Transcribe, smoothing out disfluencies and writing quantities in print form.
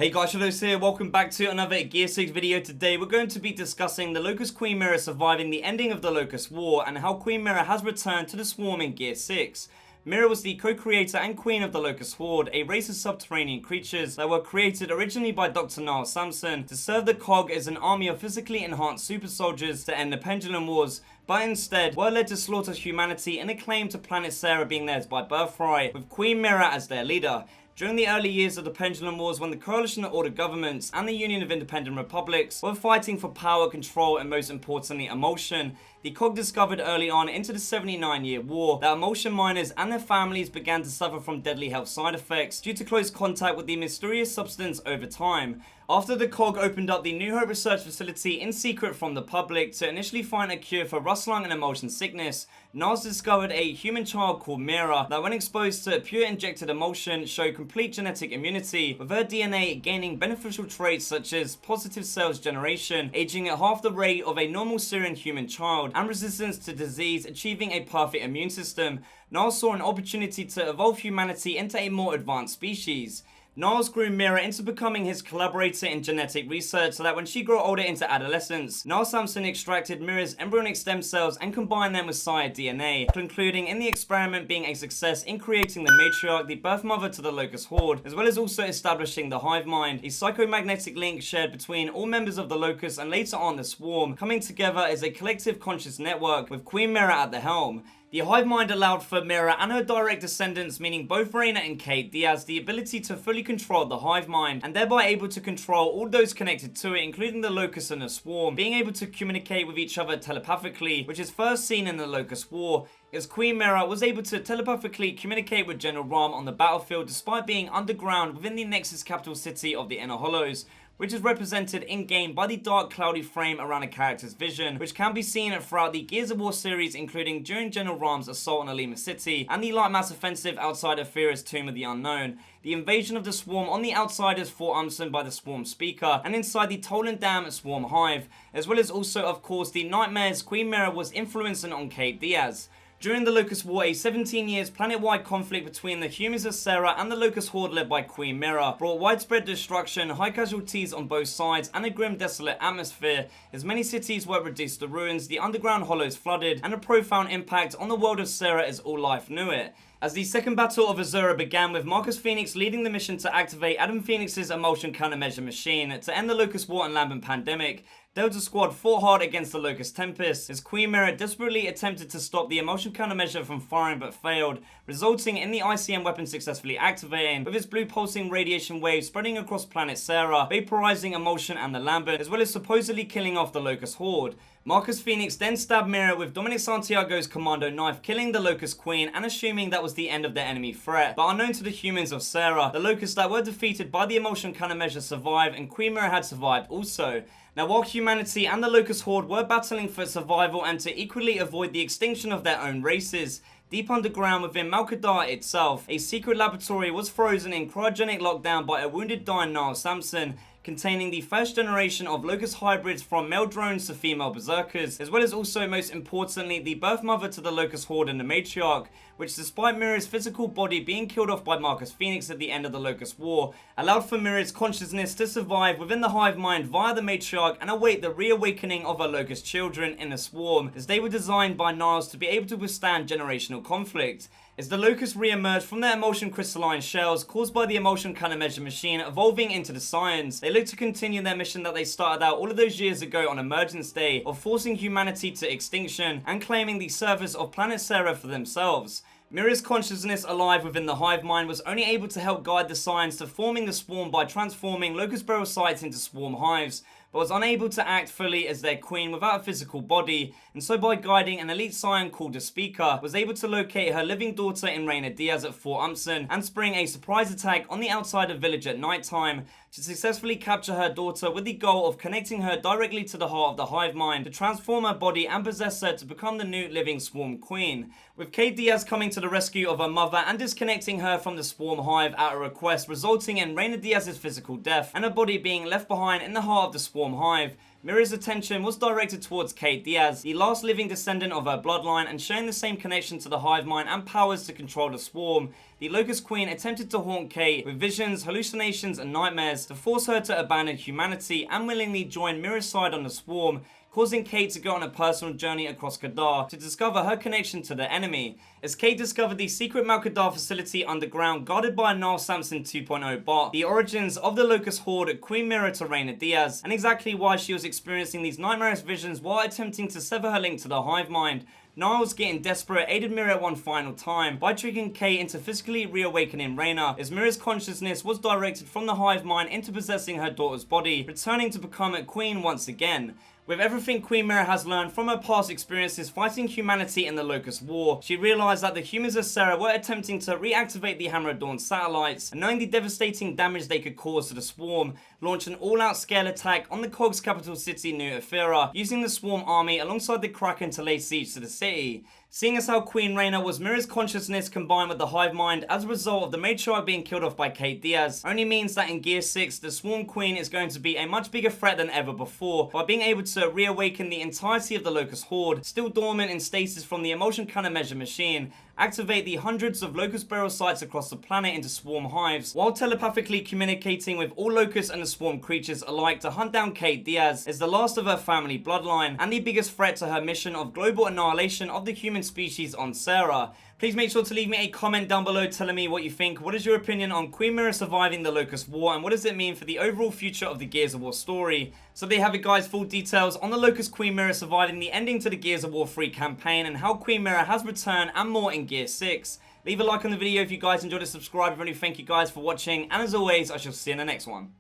Hey guys, Shadowz here, welcome back to another Gear 6 video. Today we're going to be discussing the Locust Queen Myrrah surviving the ending of the Locust War and how Queen Myrrah has returned to the Swarm in Gear 6. Myrrah was the co-creator and queen of the Locust Horde, a race of subterranean creatures that were created originally by Dr. Niall Samson to serve the COG as an army of physically enhanced super soldiers to end the Pendulum Wars, but instead were led to slaughter humanity in a claim to planet Sarah being theirs by birthright, with Queen Myrrah as their leader. During the early years of the Pendulum Wars, when the Coalition of Order Governments and the Union of Independent Republics were fighting for power, control, and most importantly, emotion, the COG discovered early on into the 79-year war that emotion miners and their families began to suffer from deadly health side effects due to close contact with the mysterious substance over time. After the COG opened up the New Hope Research Facility in secret from the public to initially find a cure for rust lung and emotion sickness, Niles discovered a human child called Myrrah that, when exposed to pure injected emotion, showed complete genetic immunity, with her DNA gaining beneficial traits such as positive cells generation, aging at half the rate of a normal Syrian human child, and resistance to disease, achieving a perfect immune system. Niles saw an opportunity to evolve humanity into a more advanced species. Niles grew Myrrah into becoming his collaborator in genetic research so that when she grew older into adolescence, Niall Samson extracted Myrrah's embryonic stem cells and combined them with sire DNA, concluding in the experiment being a success in creating the matriarch, the birth mother to the Locust Horde, as well as also establishing the hive mind, a psychomagnetic link shared between all members of the Locust and later on the Swarm, coming together as a collective conscious network with Queen Myrrah at the helm. The hive mind allowed for Myrrah and her direct descendants, meaning both Reyna and Kate Diaz, the ability to fully control the hive mind, and thereby able to control all those connected to it, including the Locust and the Swarm, being able to communicate with each other telepathically, which is first seen in the Locust War, as Queen Myrrah was able to telepathically communicate with General Ram on the battlefield despite being underground within the Nexus capital city of the Inner Hollows, which is represented in-game by the dark cloudy frame around a character's vision, which can be seen throughout the Gears of War series, including during General Ram's assault on Alima City and the light mass offensive outside of Fira's Tomb of the Unknown, the invasion of the Swarm on the outsiders Fort Umson by the Swarm Speaker, and inside the Tolan Dam Swarm Hive, as well as also of course the nightmares Queen Myrrah was influencing on Kate Diaz. During the Locust War, a 17 years planet-wide conflict between the humans of Sarah and the Locust Horde led by Queen Myrrah brought widespread destruction, high casualties on both sides, and a grim, desolate atmosphere, as many cities were reduced to ruins, the underground hollows flooded, and a profound impact on the world of Sarah as all life knew it. As the second battle of Azura began, with Marcus Phoenix leading the mission to activate Adam Phoenix's emotion countermeasure machine to end the Locust War and Lambent pandemic, Delta Squad fought hard against the Locust Tempest, as Queen Myrrah desperately attempted to stop the emotion countermeasure from firing but failed, resulting in the ICM weapon successfully activating, with its blue pulsing radiation waves spreading across planet Sarah, vaporizing emotion and the Lambent, as well as supposedly killing off the Locust Horde. Marcus Phoenix then stabbed Myrrah with Dominic Santiago's commando knife, killing the Locust Queen and assuming that was the end of their enemy threat. But unknown to the humans of Sarah, the Locusts that were defeated by the emotion countermeasure survived, and Queen Myrrah had survived also. Now, while humanity and the Locust Horde were battling for survival and to equally avoid the extinction of their own races, deep underground within Malkadar itself, a secret laboratory was frozen in cryogenic lockdown by a wounded dying Niall Samson, containing the first generation of Locust hybrids from male drones to female berserkers, as well as also, most importantly, the birth mother to the Locust Horde and the matriarch, which, despite Myrrah's physical body being killed off by Marcus Phoenix at the end of the Locust War, allowed for Myrrah's consciousness to survive within the hive mind via the matriarch and await the reawakening of her Locust children in the Swarm, as they were designed by Niles to be able to withstand generational conflict. As the Locusts re-emerged from their emotion crystalline shells caused by the emotion countermeasure machine evolving into the Scions, they look to continue their mission that they started out all of those years ago on Emergence Day of forcing humanity to extinction and claiming the surface of planet Sarah for themselves. Myrrah's consciousness alive within the hive mind was only able to help guide the Scions to forming the Swarm by transforming Locust burial sites into Swarm hives, but was unable to act fully as their queen without a physical body, and so by guiding an elite Scion called the Speaker, was able to locate her living daughter in Reyna Diaz at Fort Umson and spring a surprise attack on the outsider village at night time to successfully capture her daughter, with the goal of connecting her directly to the heart of the hive mind to transform her body and possess her to become the new living Swarm Queen, with Kate Diaz coming to the rescue of her mother and disconnecting her from the Swarm hive at a request, resulting in Reyna Diaz's physical death and her body being left behind in the heart of the Swarm hive. Myrrah's attention was directed towards Kate Diaz, the last living descendant of her bloodline, and sharing the same connection to the hive mind and powers to control the swarm. The Locust Queen attempted to haunt Kate with visions, hallucinations, and nightmares to force her to abandon humanity and willingly join Myrrah's side on the swarm, causing Kate to go on a personal journey across Kadar to discover her connection to the enemy. As Kate discovered the secret Malkadar facility underground guarded by a Niall Samson 2.0 bot, the origins of the Locust Horde, Queen Myrrah to Reyna Diaz, and exactly why she was experiencing these nightmarish visions while attempting to sever her link to the hive mind. Niall's getting desperate aided Myrrah one final time by tricking Kate into physically reawakening Reyna, as Myrrah's consciousness was directed from the hive mind into possessing her daughter's body, returning to become a queen once again. With everything Queen Myrrah has learned from her past experiences fighting humanity in the Locust War, she realized that the humans of Sarah were attempting to reactivate the Hammer of Dawn satellites, and knowing the devastating damage they could cause to the swarm, launched an all-out scale attack on the Cog's capital city, New Ephyra, using the swarm army alongside the Kraken to lay siege to the city. Seeing as how Queen Reyna was Myrrah's consciousness combined with the hive mind as a result of the matriarch being killed off by Kate Diaz, only means that in Gear 6, the Swarm Queen is going to be a much bigger threat than ever before, by being able to reawaken the entirety of the Locust Horde, still dormant in stasis from the Emulsion Countermeasure machine, activate the hundreds of Locust burial sites across the planet into swarm hives, while telepathically communicating with all Locusts and the swarm creatures alike to hunt down Kate Diaz as the last of her family bloodline, and the biggest threat to her mission of global annihilation of the human species on Sarah. Please make sure to leave me a comment down below telling me what you think. What is your opinion on Queen Myrrah surviving the Locust War, and what does it mean for the overall future of the Gears of War story? So there you have it, guys, full details on the Locust Queen Myrrah surviving the ending to the Gears of War 3 campaign and how Queen Myrrah has returned, and more in Gear 6. Leave a like on the video if you guys enjoyed it, subscribe if you. Thank you guys for watching, and as always, I shall see you in the next one.